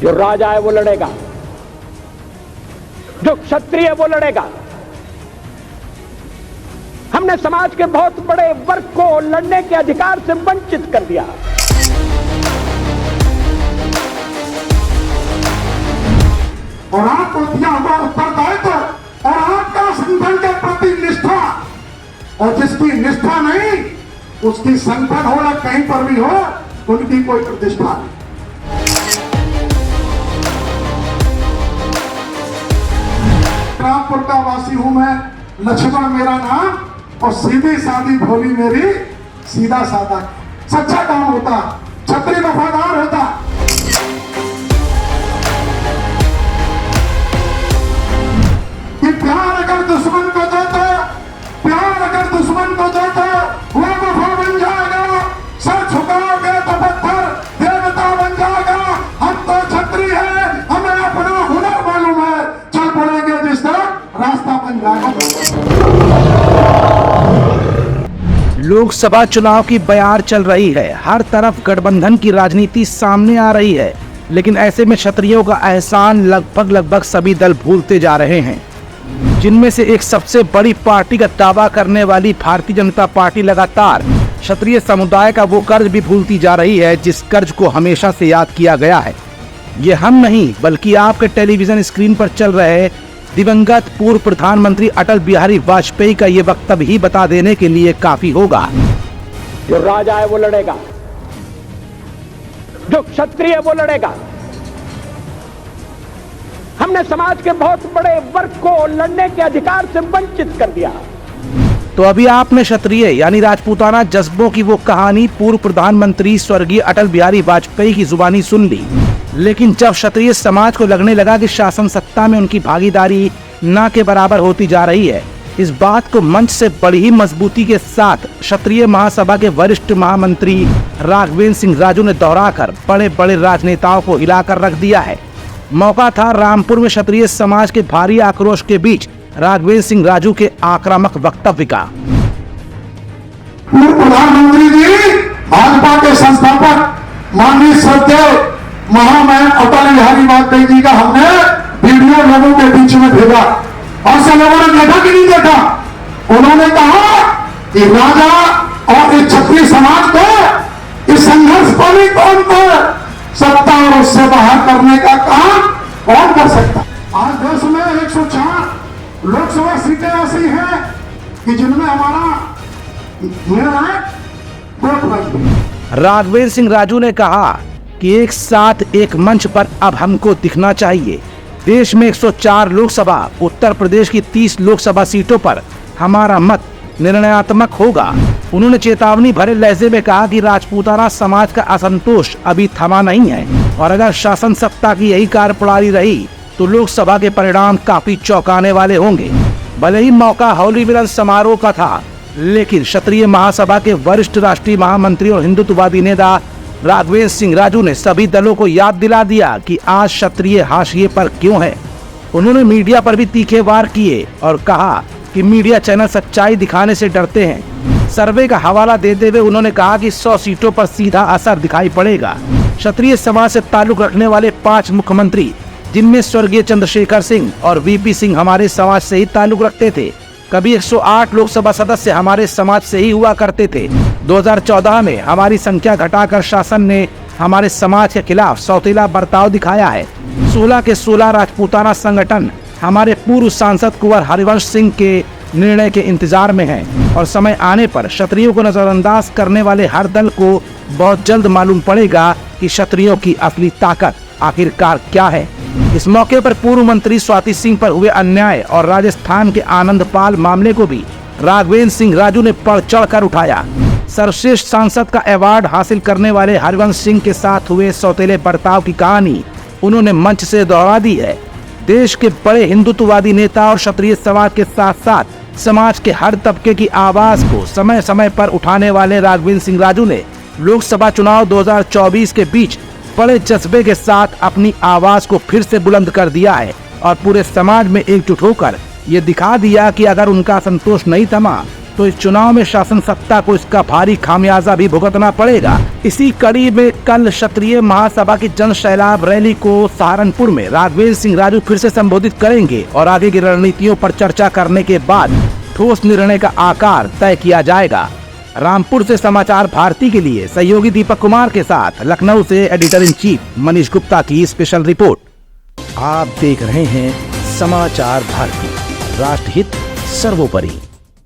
जो राजा है वो लड़ेगा, जो क्षत्रिय है वो लड़ेगा। हमने समाज के बहुत बड़े वर्ग को लड़ने के अधिकार से वंचित कर दिया। और आपको दिया हुआ उत्तरदायित्व और आपका संगठन के प्रति निष्ठा, और जिसकी निष्ठा नहीं उसकी संगठन हो ना कहीं पर भी हो, उनकी कोई प्रतिष्ठा नहीं। रामपुर का वासी हूं मैं, लक्ष्मण मेरा नाम, और सीधी सादी भोली मेरी सीधा सादा। सच्चा काम होता, क्षत्रिय वफादार होता। प्यार अगर दुश्मन को दो तो, प्यार अगर दुश्मन को दो तो वो वफा बन जाएगा। सर झुकाओगे तो पत्थर देवता बन जाएगा। हम तो क्षत्रिय हैं, हमें अपना हुनर मालूम है, चल पड़ेंगे जिस तरह रास्ता बन जाएगा। लोकसभा चुनाव की बयार चल रही है, हर तरफ गठबंधन की राजनीति सामने आ रही है, लेकिन ऐसे में क्षत्रियों का एहसान लगभग सभी दल भूलते जा रहे हैं। जिनमें से एक सबसे बड़ी पार्टी का दावा करने वाली भारतीय जनता पार्टी लगातार क्षत्रिय समुदाय का वो कर्ज भी भूलती जा रही है, जिस कर्ज को हमेशा से याद किया गया है। ये हम नहीं बल्कि आपके टेलीविजन स्क्रीन पर चल रहे दिवंगत पूर्व प्रधानमंत्री अटल बिहारी वाजपेयी का ये वक्तव्य ही बता देने के लिए काफी होगा। जो राजा है वो लड़ेगा, जो क्षत्रिय है वो लड़ेगा। हमने समाज के बहुत बड़े वर्ग को लड़ने के अधिकार से वंचित कर दिया। तो अभी आपने क्षत्रिय यानी राजपूताना जज्बों की वो कहानी पूर्व प्रधानमंत्री स्वर्गीय अटल बिहारी वाजपेयी की जुबानी सुन ली, लेकिन जब क्षत्रिय समाज को लगने लगा कि शासन सत्ता में उनकी भागीदारी ना के बराबर होती जा रही है, इस बात को मंच से बड़ी ही मजबूती के साथ क्षत्रिय महासभा के वरिष्ठ महामंत्री राघवेंद्र सिंह राजू ने दोहराकर बड़े बड़े राजनेताओं को हिलाकर रख दिया है। मौका था रामपुर में क्षत्रिय समाज के भारी आक्रोश के बीच राघवेंद्र सिंह राजू के आक्रामक वक्तव्य का। पूर्व प्रधानमंत्री जी, भाजपा के संस्थापक माननीय श्रद्धेय महामहिम अटल बिहारी वाजपेयी जी का हमने वीडियो लोगों के बीच में भेजा, और सब लोगों ने देखा कि नहीं देखा। उन्होंने कहा कि राजा और इस क्षत्रिय समाज को इस संघर्ष को भी कौन को सत्ता और उससे बाहर करने का काम कौन कर सकता। आज देश में 104 लोकसभा सीटें ऐसी हैं कि जिनमें हमारा निर्णायक वोट बन। राघवेंद्र सिंह राजू ने कहा कि एक साथ एक मंच पर अब हमको दिखना चाहिए। देश में 104 लोकसभा, उत्तर प्रदेश की 30 लोकसभा सीटों पर हमारा मत निर्णयात्मक होगा। उन्होंने चेतावनी भरे लहजे में कहा कि राजपूताना समाज का असंतोष अभी थमा नहीं है, और अगर शासन सत्ता की यही कार्यप्रणाली रही तो लोकसभा के परिणाम काफी चौंकाने वाले होंगे। भले ही मौका होली मिलन समारोह का था, लेकिन क्षत्रिय महासभा के वरिष्ठ राष्ट्रीय महामंत्री और हिंदुत्ववादी नेता राघवेंद्र सिंह राजू ने सभी दलों को याद दिला दिया कि आज क्षत्रिय हाशिए पर क्यों है। उन्होंने मीडिया पर भी तीखे वार किए और कहा कि मीडिया चैनल सच्चाई दिखाने से डरते हैं। सर्वे का हवाला देते हुए उन्होंने कहा कि 100 सीटों पर सीधा असर दिखाई पड़ेगा। क्षत्रिय समाज से ताल्लुक रखने वाले 5 मुख्यमंत्री, जिनमें स्वर्गीय चंद्रशेखर सिंह और वीपी सिंह हमारे समाज से ही ताल्लुक रखते थे। कभी 108 लोकसभा सदस्य हमारे समाज से ही हुआ करते थे। 2014 में हमारी संख्या घटाकर शासन ने हमारे समाज के खिलाफ सौतेला बर्ताव दिखाया है। 16 के 16 राजपूताना संगठन हमारे पूर्व सांसद कुंवर हरिवंश सिंह के निर्णय के इंतजार में हैं और समय आने पर क्षत्रियों को नजरअंदाज करने वाले हर दल को बहुत जल्द मालूम पड़ेगा कि क्षत्रियों की असली ताकत आखिरकार क्या है। इस मौके पर पूर्व मंत्री स्वाति सिंह पर हुए अन्याय और राजस्थान के आनंदपाल मामले को भी राघवेंद्र सिंह राजू ने बढ़ चढ़ कर उठाया। सर्वश्रेष्ठ सांसद का अवार्ड हासिल करने वाले हरिवंश सिंह के साथ हुए सौतेले बर्ताव की कहानी उन्होंने मंच से दोहरा दी है। देश के बड़े हिंदुत्ववादी नेता और क्षत्रिय समाज के साथ साथ समाज के हर तबके की आवाज को समय समय पर उठाने वाले राघवेंद्र सिंह राजू ने लोकसभा चुनाव 2024 के बीच बड़े जज्बे के साथ अपनी आवाज को फिर से बुलंद कर दिया है और पूरे समाज में एकजुट होकर ये दिखा दिया कि अगर उनका संतोष नहीं थमा तो इस चुनाव में शासन सत्ता को इसका भारी खामियाजा भी भुगतना पड़ेगा। इसी कड़ी में कल क्षत्रिय महासभा की जन सैलाब रैली को सहारनपुर में राघवेंद्र सिंह राजू फिर से संबोधित करेंगे और आगे की रणनीतियों पर चर्चा करने के बाद ठोस निर्णय का आकार तय किया जाएगा। रामपुर से समाचार भारती के लिए सहयोगी दीपक कुमार के साथ लखनऊ से editor in chief Manish Gupta की स्पेशल रिपोर्ट। आप देख रहे हैं समाचार भारती, राष्ट्रहित सर्वोपरि।